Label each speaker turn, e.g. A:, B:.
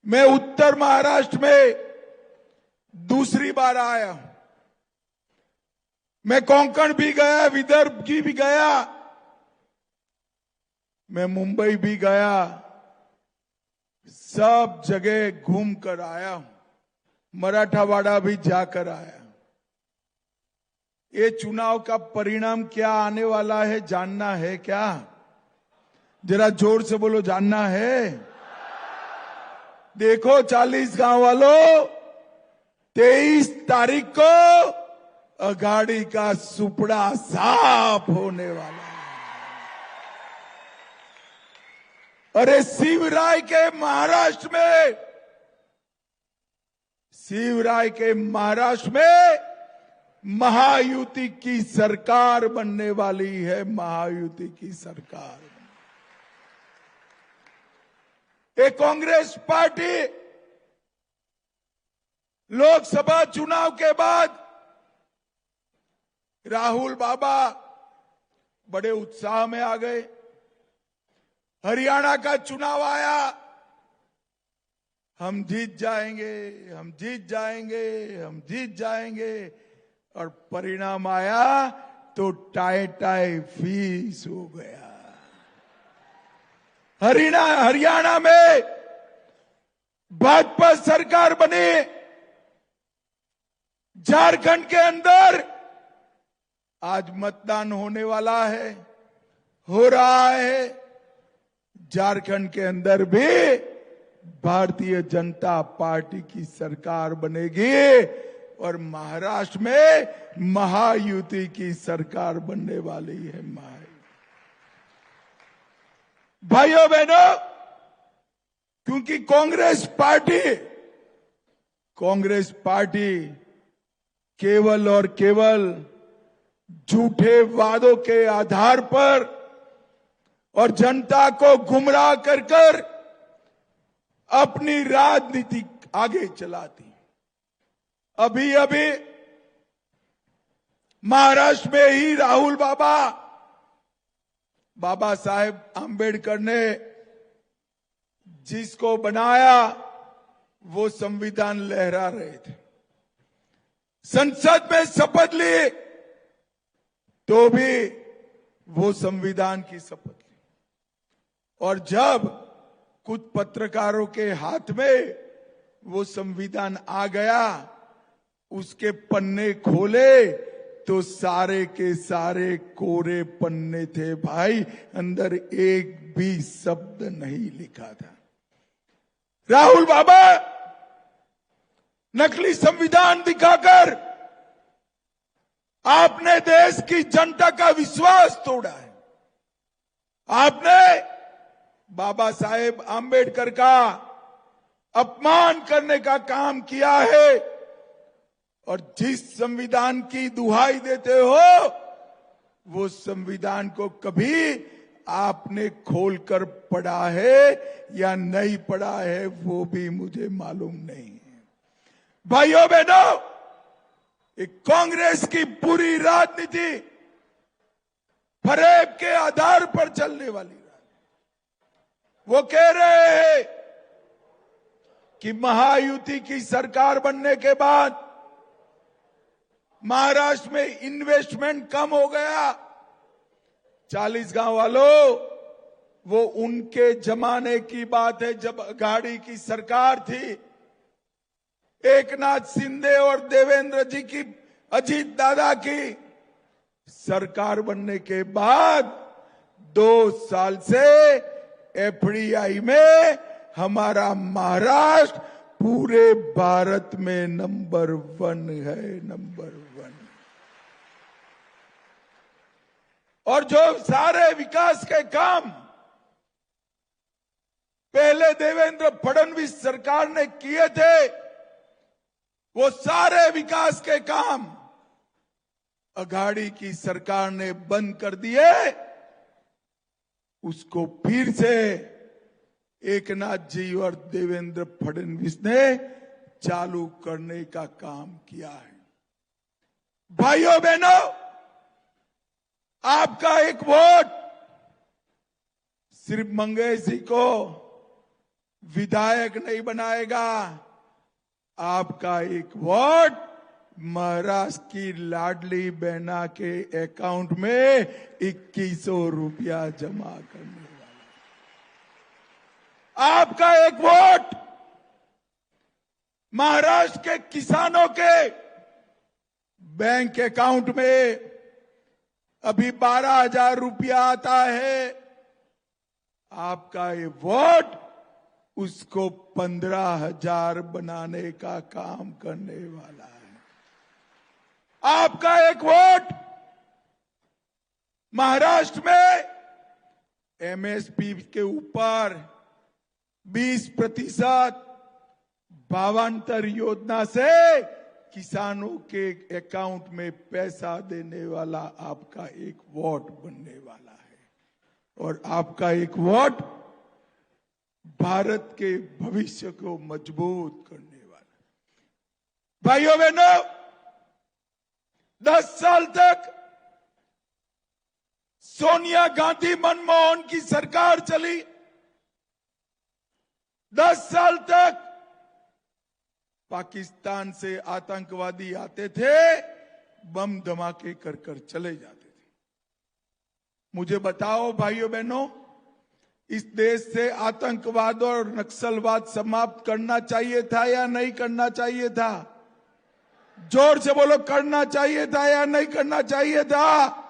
A: मैं उत्तर महाराष्ट्र में दूसरी बार आया। मैं कोंकण भी गया, विदर्भ की भी गया, मैं मुंबई भी गया, सब जगह घूम कर आया हूं। मराठावाड़ा भी जाकर आया। ये चुनाव का परिणाम क्या आने वाला है जानना है क्या? जरा जोर से बोलो, जानना है? देखो 40 गांव वालों, 23 तारीख को अघाड़ी का सुपड़ा साफ होने वाला है। अरे शिवराय के महाराष्ट्र में महायुति की सरकार बनने वाली है। महायुति की सरकार। एक कांग्रेस पार्टी लोकसभा चुनाव के बाद राहुल बाबा बड़े उत्साह में आ गए। हरियाणा का चुनाव आया, हम जीत जाएंगे, हम जीत जाएंगे, हम जीत जाएंगे, और परिणाम आया तो टाई टाई फीस हो गया। हरियाणा में भाजपा सरकार बनी। झारखंड के अंदर आज मतदान होने वाला है, हो रहा है। झारखंड के अंदर भी भारतीय जनता पार्टी की सरकार बनेगी और महाराष्ट्र में महायुति की सरकार बनने वाली है। भाइयों बहनों, क्योंकि कांग्रेस पार्टी केवल और केवल झूठे वादों के आधार पर और जनता को गुमराह कर अपनी राजनीति आगे चलाती। अभी महाराष्ट्र में ही राहुल बाबा साहेब आंबेडकर ने जिसको बनाया वो संविधान लहरा रहे थे। संसद में शपथ ली तो भी वो संविधान की शपथ ली, और जब कुछ पत्रकारों के हाथ में वो संविधान आ गया, उसके पन्ने खोले तो सारे के सारे कोरे पन्ने थे भाई, अंदर एक भी शब्द नहीं लिखा था। राहुल बाबा नकली संविधान दिखाकर आपने देश की जनता का विश्वास तोड़ा है। आपने बाबा साहेब आंबेडकर का अपमान करने का काम किया है, और जिस संविधान की दुहाई देते हो वो संविधान को कभी आपने खोलकर पढ़ा है या नहीं पढ़ा है वो भी मुझे मालूम नहीं है। भाइयों बहनों, एक कांग्रेस की पूरी राजनीति फरेब के आधार पर चलने वाली राजनीति। वो कह रहे हैं कि महायुति की सरकार बनने के बाद महाराष्ट्र में इन्वेस्टमेंट कम हो गया। 40 गांव वालों, वो उनके जमाने की बात है जब अघाड़ी की सरकार थी। एकनाथ शिंदे और देवेंद्र जी की, अजीत दादा की सरकार बनने के बाद 2 साल से एफडीआई में हमारा महाराष्ट्र पूरे भारत में नंबर 1 है, नंबर 1। और जो सारे विकास के काम पहले देवेंद्र फडणवीस सरकार ने किए थे, वो सारे विकास के काम अघाड़ी की सरकार ने बंद कर दिए। उसको फिर से एकनाथ जी और देवेंद्र फडणवीस ने चालू करने का काम किया है। भाइयों बहनों, आपका एक वोट सिर्फ मंगेश जी को विधायक नहीं बनाएगा। आपका एक वोट महाराष्ट्र की लाडली बहना के अकाउंट में 2100 रुपया जमा करने वाला। आपका एक वोट महाराष्ट्र के किसानों के बैंक अकाउंट में अभी 12,000 रुपया आता है। आपका ये वोट उसको 15,000 बनाने का काम करने वाला है। आपका एक वोट महाराष्ट्र में एमएसपी के ऊपर 20% भावांतर योजना से किसानों के अकाउंट में पैसा देने वाला आपका एक वोट बनने वाला है। और आपका एक वोट भारत के भविष्य को मजबूत करने वाला। भाइयों बहनों, 10 साल तक सोनिया गांधी मनमोहन की सरकार चली। 10 साल तक पाकिस्तान से आतंकवादी आते थे, बम धमाके कर कर चले जाते थे। मुझे बताओ भाइयों बहनों, इस देश से आतंकवाद और नक्सलवाद समाप्त करना चाहिए था या नहीं करना चाहिए था? जोर से बोलो, करना चाहिए था या नहीं करना चाहिए था?